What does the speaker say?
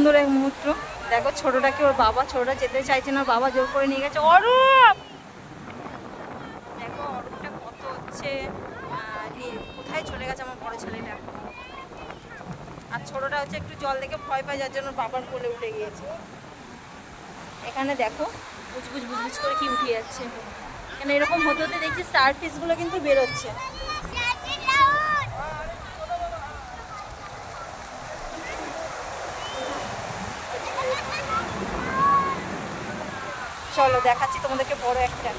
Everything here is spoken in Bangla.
সুন্দর এক মুহূর্ত। দেখো ছোটটাকে ওর বাবা, ছোটটা যেতে চাইছে না, বাবা জোর করে নিয়ে গেছে। অরূপ দেখো অরূপটা কত হচ্ছে কোথায় চলে গেছে আমার বড় ছেলেটা। আর ছোটটা হচ্ছে একটু জল দেখে ভয় পায়, যার জন্য বাবার কোলে উঠে গিয়েছে। এখানে দেখো বুজবুজ বুজবুজ করে কি উঠে যাচ্ছে। এখানে এরকম হতে হতে দেখছি স্টার ফিশগুলো কিন্তু বেরোচ্ছে। চলো দেখাচ্ছি তোমাদেরকে বড় একটা।